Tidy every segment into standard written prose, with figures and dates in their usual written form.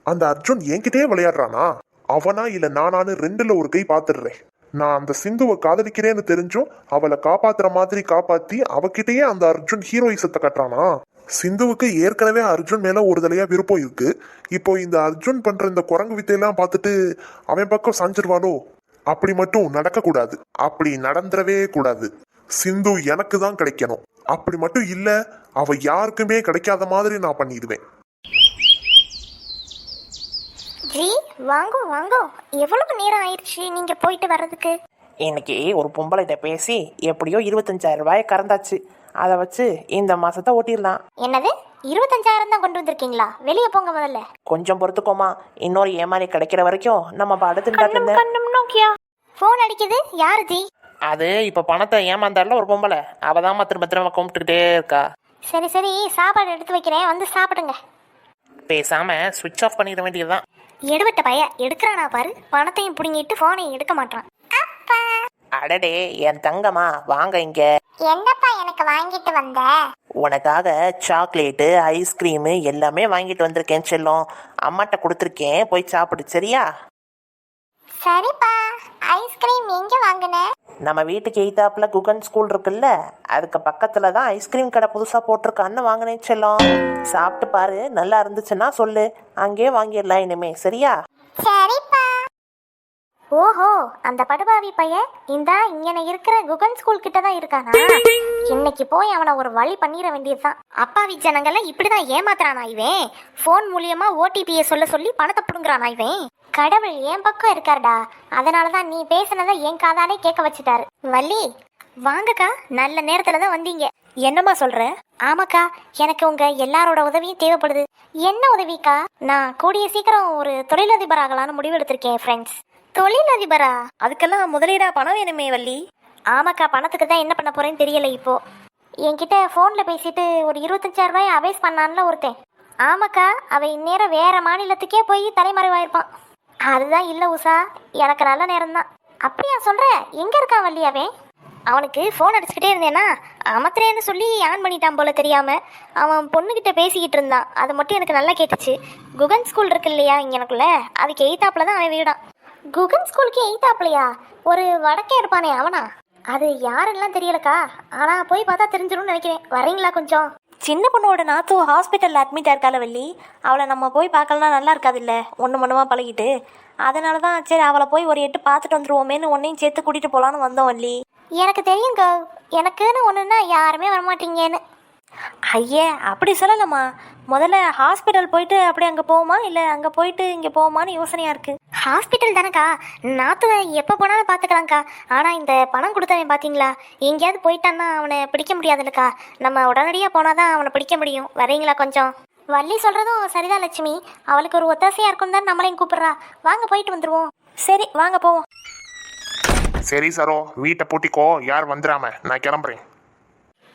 அந்த அர்ஜுன் என்கிட்டயே விளையாடுறானா? அவனா இல்ல நானான்னு ரெண்டுல ஒரு கை பாத்துடுறேன். நான் அந்த சிந்துவை காதலிக்கிறேன்னு தெரிஞ்சும் அவளை காப்பாத்துற மாதிரி காப்பாத்தி அவகிட்டயே அந்த அர்ஜுன் ஹீரோயிசத்தை கட்டுறானா? சிந்துவுக்கு ஏற்கனவே அர்ஜுன் மேல ஒரு தலையா விருப்பம் இருக்கு. இப்போ இந்த அர்ஜுன் பண்ற இந்த குரங்கு வித்தையெல்லாம் பார்த்துட்டு அவன் பக்கம் சாஞ்சிருவாளோ? அப்படி மட்டும் நடக்க கூடாது. அப்படி நடந்துடவே கூடாது. சிந்து எனக்கு தான் கிடைக்கணும். அப்படி மட்டும் இல்ல, அவ யாருக்குமே கிடைக்காத மாதிரி நான் பண்ணிடுவேன். ஜி வாங்கோ வாங்கோ, எவ்வளவு நேரம் ஆயிடுச்சு நீங்க போயிட்டு வர்றதுக்கு? இன்னைக்கு ஒரு பொம்பளைகிட்ட பேசி எப்படியோ 25,000 ரூபாயை கறந்தாச்சு. அதை வச்சு இந்த மாசத்தை ஓட்டிடலாம். என்னது 25,000 தான் கொண்டு வந்திருக்கீங்களா? வெளியே போங்க முதல்ல. கொஞ்சம் பொறுத்துக்கோமா, இன்னொரு ஏமாறி கிடைக்கிற வரைக்கும் நம்ம படுத்துட்டு போன் அடிக்குது. யாரு ஜி? அது இப்ப பணத்தை ஏமாந்தாருல ஒரு பொம்பளை, அவதான் திரும்ப திரும்ப கும்பிட்டுக்கிட்டே இருக்கா. சரி சரி, சாப்பாடு எடுத்து வைக்கிறேன், வந்து சாப்பிடுங்க. பேசாம சுவிட்ச் ஆஃப் பண்ணிட வேண்டியதுதான். எடுவட்ட பைய எடுக்கிறானா பாரு, பணத்தையும் பிடிங்கிட்டு போனையும் எடுக்க மாட்டான். அடடே என் தங்கம்மா, வாங்க இங்க. என்னப்பா எனக்கு வாங்கிட்டு வந்த? உனக்காக சாக்லேட்டு ஐஸ்கிரீமு எல்லாமே வாங்கிட்டு வந்திருக்கேன் செல்லம். அம்மாட்ட கொடுத்துருக்கேன், போய் சாப்பிடு சரியா? சரிப்பா. ஐஸ்கிரீம் எங்க வாங்குன? நம்ம வீட்டுக்கு எய்தாப்புல குகன் ஸ்கூல் இருக்குல்ல, அதுக்கு பக்கத்துல தான் ஐஸ்கிரீம் கடை புதுசா போட்டிருக்கான்னு வாங்கினேன் செல்லம். சாப்பிட்டு பாரு, நல்லா இருந்துச்சுன்னா சொல்லு, அங்கேயே வாங்கிடலாம் இனிமே சரியா? சரிப்பா. ஓஹோ, அந்த படுபாவி பையன் இந்த இங்கன இருக்கிற குகன் ஸ்கூல் கிட்ட தான் இருக்கானா? இன்னைக்கு போய் அவனை ஒரு வழி பண்ணிட வேண்டியதுதான். அப்பாவி ஜனங்களை இப்படிதான் ஏமாத்துறானா இவன்? போன் மூலியமா ஓடிபியை சொல்ல சொல்லி பணத்தை புடுங்குறானா இவன்? கடவுள் என் பக்கம் இருக்காருடா, அதனாலதான் நீ பேசினதை என் காதாலே கேட்க வச்சுட்டாரு. வள்ளி வாங்கக்கா, நல்ல நேரத்துல தான் வந்தீங்க. என்னம்மா சொல்ற? ஆமாக்கா, எனக்கு உங்க எல்லாரோட உதவியும் தேவைப்படுது. என்ன உதவிக்கா? நான் கூடிய சீக்கிரம் ஒரு தொழிலதிபர் ஆகலான்னு முடிவு எடுத்திருக்கேன் ஃப்ரெண்ட்ஸ். தொழிலதிபரா? அதுக்கெல்லாம் முதலீடா பணம் வேணுமே வள்ளி. ஆமாக்கா, பணத்துக்கு தான் என்ன பண்ண போறேன்னு தெரியல. இப்போ என்கிட்ட போன்ல பேசிட்டு ஒரு 25,000 ரூபாய் அவேஸ் பண்ணான்ல ஒருத்தன். ஆமாக்கா, அவன் இந்நேரம் வேற மாநிலத்துக்கே போய் தலைமறைவாயிருப்பான். அதுதான் இல்ல உஷா, எனக்கு நல்ல நேரம் தான். அப்படியா சொல்ற? எங்க இருக்கான் வள்ளி அவன்? அவனுக்கு ஃபோன் அடிச்சுக்கிட்டே இருந்தேன்னா அமத்துறேன்னு சொல்லி ஆன் பண்ணிட்டான் போல தெரியாம. அவன் பொண்ணுகிட்ட பேசிக்கிட்டு இருந்தான், அது மட்டும் எனக்கு நல்லா கேட்டுச்சு. குகன் ஸ்கூல் இருக்கு இல்லையா இங்கனக்குள்ள, அதுக்கு எய்தாப்புல தான் அவன் வீடான். குகன் ஸ்கூலுக்கு எய்தாப்புலையா? ஒரு வடக்கே இருப்பானே அவனா? அது யாருன்னெலாம் தெரியலக்கா, ஆனா போய் பார்த்தா தெரிஞ்சிடும்னு நினைக்கிறேன். வரீங்களா கொஞ்சம்? சின்ன பொண்ணோட நாத்து ஹாஸ்பிட்டலில் அட்மிட் ஆயிருக்கால வள்ளி, அவளை நம்ம போய் பார்க்கலாம் நல்லா இருக்காது இல்லை, ஒன்று மண்ணுமா பழகிட்டு. அதனால தான் சரி அவளை போய் ஒரு எட்டு பார்த்துட்டு வந்துருவோமேன்னு ஒன்றையும் சேர்த்து கூட்டிகிட்டு போகலான்னு வந்தோம் வள்ளி. எனக்கு தெரியுங்க, எனக்குன்னு ஒன்றுன்னா யாருமே வரமாட்டீங்கன்னு. ஐயே அப்படி சொல்லலம்மா, முதல்ல ஹாஸ்பிட்டல் போயிட்டு அப்படி அங்கே போவோமா இல்லை அங்கே போயிட்டு இங்கே போவோமான்னு யோசனையாக இருக்குது. ஹாஸ்பிட்டல் தானேக்கா, நாத்துவை எப்போ போனாலும் பார்த்துக்கலாங்க்கா. ஆனால் இந்த பணம் கொடுத்தவன் பார்த்தீங்களா, எங்கேயாவது போயிட்டான்னா அவனை பிடிக்க முடியாதுல்லக்கா. நம்ம உடனடியாக போனால் தான் அவனை பிடிக்க முடியும். வரீங்களா கொஞ்சம்? வள்ளி சொல்கிறதும் சரிதான் லட்சுமி, அவளுக்கு ஒரு ஒத்தாசையாக இருக்கும் தான் நம்மளையும் கூப்பிட்றா. வாங்க போயிட்டு வந்துடுவோம். சரி வாங்க போவோம். சரி சரோ, வீட்டை பூட்டிக்கோ, யார் வந்துடாம. நான் கிளம்புறேன்.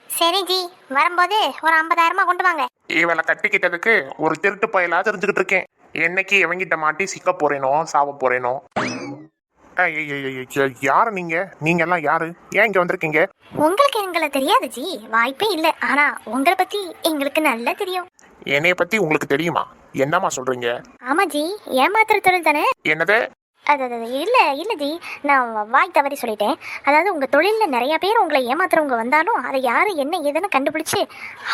சரி ஜி, வரும்போது ஒரு 50,000 கொண்டு வாங்க. இவளை கட்டிக்கிட்டதுக்கு ஒரு திருட்டு பயலா தெரிஞ்சுக்கிட்டு இருக்கேன். என்னைக்கு இவங்கிட்ட மாட்டி சிக்க போறேனோ சாவ போறேனோ. யாரு நீங்க? நீங்க எல்லாம் யாரு? ஏன் இங்க வந்திருக்கீங்க? உங்களுக்கு எங்களை தெரியாது ஜி, வாய்ப்பே இல்லை. ஆனா உங்களை பத்தி எங்களுக்கு நல்லா தெரியும். என்னைய பத்தி உங்களுக்கு தெரியுமா? என்னமா சொல்றீங்க? ஆமா ஜி, ஏமாத்துற தொழில் தானே. என்னது? அது இல்லை இல்லை ஜி, நான் வாய் தவறி சொல்லிட்டேன். அதாவது உங்கள் தொழிலில் நிறைய பேர் உங்களை ஏமாத்துறவங்க வந்தாலும் அதை யார் என்ன ஏதுன்னு கண்டுபிடிச்சி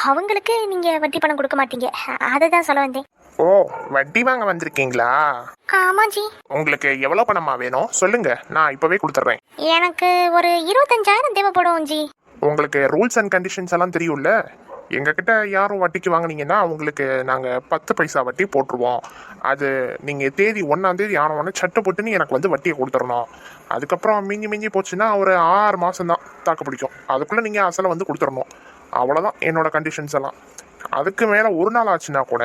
அவங்களுக்கு நீங்கள் வட்டி பணம் கொடுக்க மாட்டீங்க, அதை தான் சொல்ல வந்தேன். ஓ, வட்டி வாங்க வந்திருக்கீங்களா? ஆமா ஜி. உங்களுக்கு எவ்வளவு பணமா வேணும் சொல்லுங்க, நான் இப்பவே கொடுத்துட்றேன். எனக்கு ஒரு 25,000 தேவைப்படும் ஜி. உங்களுக்கு ரூல்ஸ் அண்ட் கண்டிஷன்ஸ் எல்லாம் தெரியும்ல. எங்ககிட்ட யாரும் வட்டிக்கு வாங்கினீங்கன்னா உங்களுக்கு நாங்கள் 10 பைசா வட்டி போட்டுருவோம். அது நீங்கள் தேதி 1ஆம் தேதி ஆனவொடனே சட்டை போட்டுன்னு எனக்கு வந்து வட்டியை கொடுத்துடணும். அதுக்கப்புறம் மிஞ்சி போச்சுன்னா ஒரு 6 மாதம் தான் தாக்கு பிடிக்கும். அதுக்குள்ளே நீங்கள் அசலை வந்து கொடுத்துடணும். அவ்வளோதான் என்னோட கண்டிஷன்ஸ் எல்லாம். அதுக்கு மேலே ஒரு நாள் ஆச்சுன்னா கூட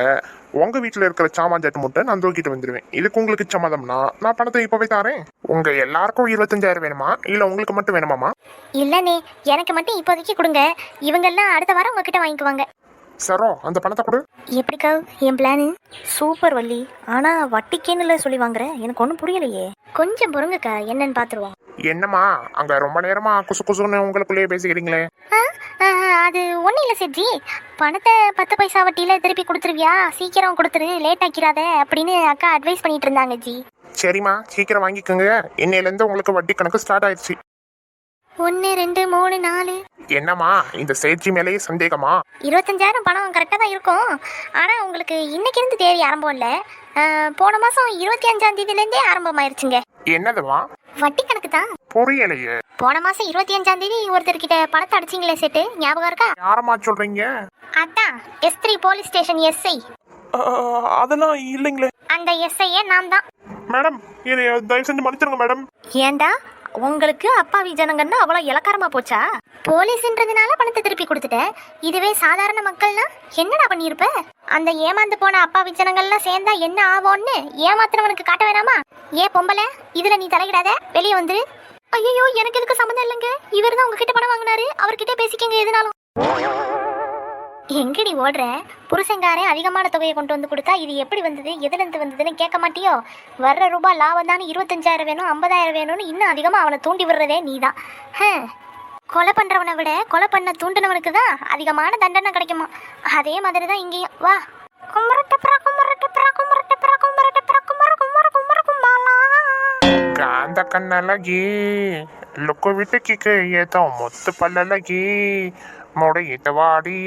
உங்கள் வீட்டில் இருக்கிற சாமான் முட்டை நான் தூக்கிட்டு வந்துடுவேன். இதுக்கு உங்களுக்கு சம்மதம்னா நான் பணத்தை இப்போவே தாரேன். உங்கள் எல்லாருக்கும் 25,000 வேணுமா இல்லை உங்களுக்கு மட்டும் வேணுமாமா? இல்லைண்ணே, எனக்கு மட்டும் இப்போதைக்கு கொடுங்க. இவங்கெல்லாம் அடுத்த வாரம் உங்ககிட்ட வாங்கிக்குவாங்க. சரோ, அந்த பணத்தை கொடு. எப்படிக்கா என் பிளானு? சூப்பர் வள்ளி, ஆனால் வட்டிக்கேன்னு சொல்லி வாங்குறேன், எனக்கு ஒன்றும் புரியலையே. கொஞ்சம் பொறுங்கக்கா, என்னன்னு பார்த்துருவோம். என்னம்மா அங்கே ரொம்ப நேரமா குசு குசுன்னு உங்களுக்குள்ளேயே பேசிக்கிறீங்களே? அது ஒன்றும் இல்லை சேட்ஜி, பணத்தை 10 பைசா வட்டியில் திருப்பி கொடுத்துருவியா, சீக்கிரம் கொடுத்துரு, லேட் ஆக்கிடாத அப்படின்னு அக்கா அட்வைஸ் பண்ணிட்டு இருந்தாங்க ஜி. சரிம்மா, சீக்கிரம் வாங்கிக்கோங்க. இன்னையிலேருந்து உங்களுக்கு வட்டி கணக்கு ஸ்டார்ட் ஆயிடுச்சு. 1 2 3 4. என்னம்மா இந்த சேட்ஜி மேலேயே சந்தேகமா? 25,000 பணம் கரெக்டாக தான் இருக்கும். ஆனால் உங்களுக்கு இன்னைக்கு இருந்து தேதி ஆரம்பம் இல்லை, போன மாதம் 25ஆம் தேதியிலேருந்தே ஆரம்பமாயிருச்சுங்க. என்னதுமா? வட்டி கணக்கு தான். புரியலையே. போன மாதம் 25ஆம் தேதி ஒருத்தர்கிட்ட பணத்தை அடிச்சிங்களே செட்டு, ஞாபகம் இருக்கா? யாரம்மா சொல்றீங்க? அதான் S3 போலீஸ் ஸ்டேஷன் எஸ்ஐ. அதெல்லாம் இல்லைங்களே. அந்த எஸ்ஐயே நான் தான். மேடம், இதை தயவு செஞ்சு மன்னிச்சிருங்க மேடம். ஏண்டா உங்களுக்கு அப்பாவி ஜனங்கன்னா அவ்வளோ இலக்காரமா போச்சா? போலீஸ்ன்றதுனால பணத்தை திருப்பி கொடுத்துட்ட, இதுவே சாதாரண மக்கள்னா என்னடா பண்ணியிருப்ப? அந்த ஏமாந்து போன அப்பாவி ஜனங்கள்லாம் சேர்ந்தா என்ன ஆவோன்னு ஏமாத்துறவனுக்கு காட்ட வேணாமா? ஏன் பொம்பளை, இதுல நீ தலையிடாத, வெளியே வந்துரு. ஐயோ, எனக்கு எதுக்கு சம்மந்தம் இல்லைங்க, இவர் தான் உங்ககிட்ட பணம் வாங்கினாரு, அவர்கிட்ட பேசிக்கங்க எதுனாலும். எங்கடி ஓடுற? புருஷங்காரன் அதிகமான தொகையை கொண்டு வந்து கொடுத்தா இது எப்படி வந்தது, எதுலேருந்து வந்ததுன்னு கேட்க மாட்டியோ? வர்ற ரூபாய் லாபம் தானே 25,000 வேணும், 50,000 வேணும்னு இன்னும் அதிகமாக அவனை தூண்டி விடுறதே நீ தான். கொலை பண்ணுறவனை விட கொலை பண்ண தூண்டினவனுக்கு தான் அதிகமான தண்டனை கிடைக்குமா? அதே மாதிரி தான் இங்கேயும். வா. ಕಾಂದ ಕಣ್ಣಲಗಿ ಲೊಕ್ಕು ವಿಟಕಿಗೆ ಏತೋ ಮೊತ್ತು ಪಲ್ಲಲಗಿ முடையிட்டவாடி.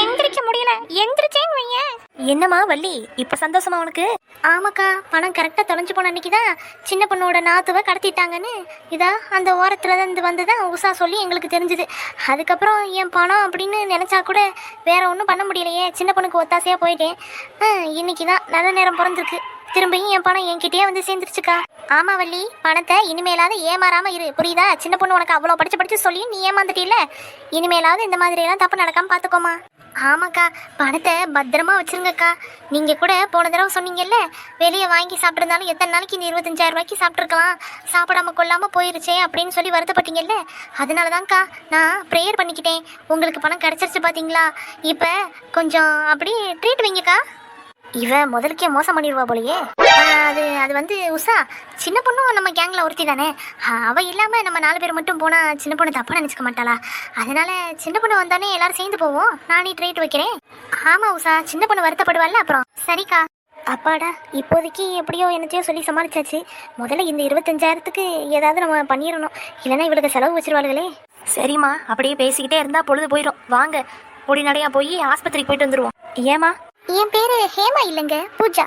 எந்திரிக்க முடியல, எந்திரிச்சேன்னு வையேன். என்னம்மா வள்ளி, இப்ப சந்தோஷமா உனக்கு? ஆமாக்கா, பணம் கரெக்டா தொலைஞ்சு போன அன்னைக்கு தான் சின்ன பொண்ணோட நாத்துவை கடத்திட்டாங்கன்னு இதா அந்த ஓரத்துல இருந்து வந்துதான் உஷா சொல்லி எங்களுக்கு தெரிஞ்சுது. அதுக்கப்புறம் என் பணம் அப்படின்னு நினைச்சா கூட வேற ஒன்றும் பண்ண முடியலையே, சின்ன பொண்ணுக்கு ஒத்தாசையா போயிட்டேன். இன்னைக்குதான் நல்ல நேரம் பிறந்திருக்கு, திரும்பியும் என் பணம் என்கிட்டயே வந்து சேர்ந்துருச்சுக்கா. ஆமா வள்ளி, பணத்தை இனிமேலாவது ஏமாறாம இரு, புரியுதா? சின்ன பொண்ணு உனக்கு அவ்வளோ படிச்சு சொல்லியும் நீ ஏமாந்துட்டில, இனிமேலாவது இந்த மாதிரி எல்லாம் தப்பு நடக்காம பாத்துக்கோமா. ஆமாக்கா, பணத்தை பத்திரமா வச்சிருங்கக்கா. நீங்க கூட போன தடவை சொன்னீங்கல்ல, வெளியே வாங்கி சாப்பிட்றதுனாலும் எத்தனை நாளைக்கு இந்த 25,000 ரூபாய்க்கு சாப்பிட்ருக்கலாம், சாப்பிடாம கொள்ளாம போயிருச்சே அப்படின்னு சொல்லி வருத்தப்பட்டீங்கல்ல, அதனாலதான்க்கா நான் ப்ரேயர் பண்ணிக்கிட்டேன். உங்களுக்கு பணம் கிடைச்சிருச்சு பாத்தீங்களா? இப்ப கொஞ்சம் அப்படி ட்ரீட் வைங்கக்கா. இவன் முதலுக்கே மோசம் பண்ணிடுவா போலயே. அது வந்து உஷா, சின்ன பொண்ணும் நம்ம கேங்கில் ஒருத்தி தானே, அவள் இல்லாமல் நம்ம 4 பேர் மட்டும் போனால் சின்ன பொண்ணு தப்பாக நினச்சிக்க மாட்டாளா? அதனால சின்ன பொண்ணு வந்தானே எல்லாரும் சேர்ந்து போவோம், நானே ட்ரீட் வைக்கிறேன். ஆமாம் உஷா, சின்ன பொண்ணு வருத்தப்படுவாள்ல அப்புறம். சரிக்கா. அப்பாடா, இப்போதைக்கு எப்படியோ என்னத்தையோ சொல்லி சமாளிச்சாச்சு. முதல்ல இந்த 25,000த்துக்கு ஏதாவது நம்ம பண்ணிடணும், இல்லைன்னா இவளுக்கு செலவு வச்சிருவாளுகளே. சரிம்மா, அப்படியே பேசிக்கிட்டே இருந்தால் பொழுது போயிடும். வாங்க பொடி நடையா போய் ஆஸ்பத்திரிக்கு போயிட்டு வந்துடுவோம். ஏமா? என் பேரு ஹேமா இல்லைங்க, பூஜா.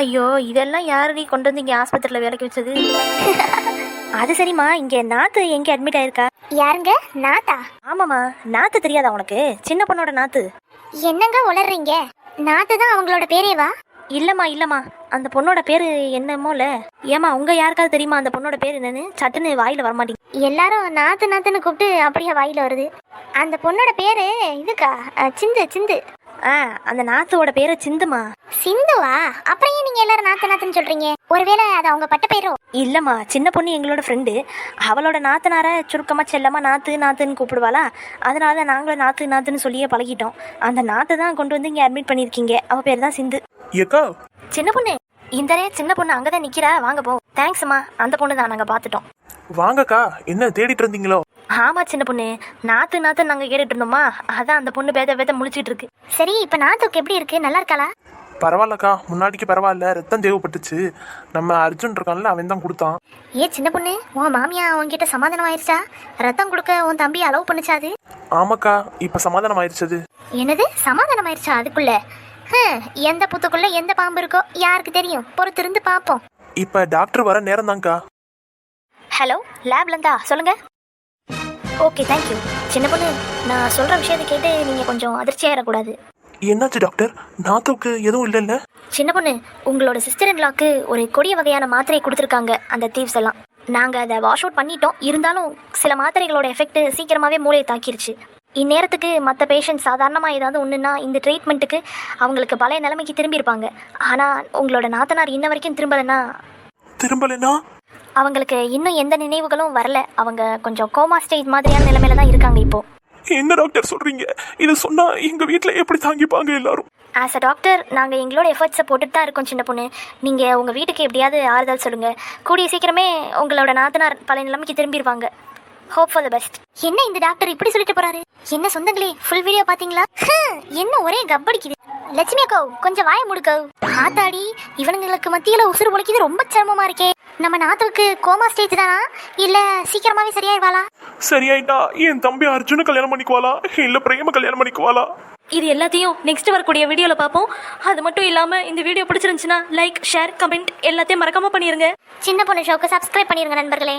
ஐயோ, இதெல்லாம் யாரடி கொண்டு வந்து இங்கே ஆஸ்பத்திரியில் வேலைக்கு வச்சது? அது சரிம்மா, இங்கே நாத்து எங்கே அட்மிட் ஆயிருக்கா? யாருங்க நாத்தா? ஆமாம்மா, நாத்து தெரியாதா உனக்கு? சின்ன பொண்ணோட நாத்து. என்னங்க உளறீங்க? நாத்து தான் அவங்களோட பேரேவா? இல்லைம்மா, அந்த பொண்ணோட பேர் என்னமோல. ஏமா, உங்க யாருக்காவது தெரியுமா அந்த பொண்ணோட பேர் என்னன்னு? சட்டுன்னு வாயில வரமாட்டேங்க. எல்லாரும் நாத்துன்னு கூப்பிட்டு அப்படியே வாயில வருது. அந்த பொண்ணோட பேரு இதுக்கா, சிந்து. அந்த நாத்தோட பேரு சிந்துமா. சிந்துவா? அப்புறம் ஏன் நீங்க எல்லாரும் நாத்துன்னு சொல்றீங்க? ஒருவேளை அது அவங்க பட்ட பேரோ? இல்லம்மா, சின்ன பொண்ணு எங்களோட ஃப்ரெண்டு, அவளோட நாத்தனார சுருக்கமா செல்லமா நாத்துன்னு கூப்பிடுவாளா, அதனாலதான் நாங்களும் நாத்துன்னு சொல்லியே பழகிட்டோம். அந்த நாத்து தான் கொண்டு வந்து இங்க அட்மிட் பண்ணிருக்கீங்க. அவ பேர் தான் சிந்து. சின்ன பொண்ணு இந்த சின்ன பொண்ணு அங்கதான் நிக்கிறா, வாங்க போ. தேங்க்ஸ்மா, அந்த பொண்ணு தான் நாங்க பாத்துட்டோம். வாங்கக்கா, என்ன தேடிட்டு இருந்தீங்களோ? ஆமா சின்ன பொண்ணு, நாத்து நாங்க கேட்டுட்டு இருந்தோமா, அதான் அந்த பொண்ணு பேத முழிச்சிட்டு இருக்கு. சரி, இப்ப நாத்துக்கு எப்படி இருக்கு, நல்லா இருக்காளா? பரவாயில்லக்கா, முன்னாடிக்கு பரவாயில்ல. ரத்தம் தேவைப்பட்டுச்சு, நம்ம அர்ஜுன் இருக்கான்ல, அவன் தான் கொடுத்தான். சின்ன பொண்ணு, உன் மாமியா உன்கிட்ட சமாதானம் ஆயிடுச்சா? ரத்தம் கொடுக்க உன் தம்பி அலோவ் பண்ணுச்சாது? ஆமாக்கா, இப்ப சமாதானம் ஆயிடுச்சது. என்னது சமாதானம் ஆயிடுச்சா? அதுக்குள்ள எந்த புத்துக்குள்ள எந்த பாம்பு இருக்கோ யாருக்கு தெரியும், பொறுத்திருந்து பாப்போம். இப்ப டாக்டர் வர நேரம் தான்க்கா. ஹலோ, லேப்ல இருந்தா சொல்லுங்க. Okay, thank you. சின்ன பொண்ணு, நான் சொல்ற விஷயத்தை கேட்டு நீங்க கொஞ்சம் அதிர்ச்சி ஆயிடக்கூடாது. என்னாச்சு டாக்டர்? நாத்துக்கு எதுவும் இல்லைல்ல? சின்ன பொண்ணு, உங்களோட சிஸ்டர் இன் லாக்கு ஒரு கொடிய வகையான மாத்திரை கொடுத்துருக்காங்க அந்த தீவ்ஸ் எல்லாம். நாங்கள் அதை வாஷ் அவுட் பண்ணிட்டோம், இருந்தாலும் சில மாத்திரைகளோட எஃபெக்ட் சீக்கிரமாகவே மூளையை தாக்கிருச்சு. இந்நேரத்துக்கு மற்ற பேஷண்ட் சாதாரணமாக ஏதாவது ஒன்றுன்னா இந்த ட்ரீட்மெண்ட்டுக்கு அவங்களுக்கு பழைய நிலைமைக்கு திரும்பியிருப்பாங்க. ஆனால் உங்களோட நாத்தனார் இன்ன வரைக்கும் திரும்பலைன்னா அவங்களுக்கு இன்னும் எந்த நினைவுகளும் வரல. அவங்க கொஞ்சம் கோமா ஸ்டேஜ் மாதிரியான நிலைமையில தான் இருக்காங்க இப்போ. என்ன டாக்டர் சொல்றீங்க? இது சொன்னா எங்க வீட்டில் எப்படி தாங்கிப்பாங்க எல்லாரும்? ஆஸ் அ டாக்டர் நாங்கள் எங்களோட எஃபர்ட்ஸை போட்டுட்டு தான் இருக்கோம் சின்ன பொண்ணு. நீங்கள் உங்கள் வீட்டுக்கு எப்படியாவது ஆறுதல் சொல்லுங்கள். கூடிய சீக்கிரமே உங்களோட நாத்தனார் பழைய நிலைமைக்கு திரும்பிடுவாங்க. Hope for the best. என்ன இந்த டாக்டர் இப்படி சொல்லிட்டு போறாரு? என்ன சொந்தங்களே, ஃபுல் வீடியோ பாத்தீங்களா? என்ன ஒரே கப்படிக்குது. லட்சுமி அக்கா கொஞ்சம் வாய முடுக்கோ. ஆத்தாடி, இவனுங்களுக்கு மத்தியில உசுறு பொழைக்குது, ரொம்ப சிரமமா இருக்கே. நம்ம நாத்துக்கு கோமா ஸ்டேஜ் தானா, இல்ல சீக்கிரமாவே சரியாயிடுவாளா? சரியாயிட்டா என் தம்பி அர்ஜுன கல்யாணம் பண்ணிக்குவாளா இல்ல பிரேம கல்யாணம் பண்ணிக்குவாளா? இது எல்லாத்தையும் நெக்ஸ்ட் வரக்கூடிய வீடியோல பார்ப்போம். அது மட்டும் இல்லாம இந்த வீடியோ பிடிச்சிருந்துச்சுன்னா லைக், ஷேர், கமெண்ட் எல்லாத்தையும் மறக்காம பண்ணிருங்க. சின்ன பொண்ணு ஷோக்கு சப்ஸ்கிரைப் பண்ணிருங்க நண்பர்களே.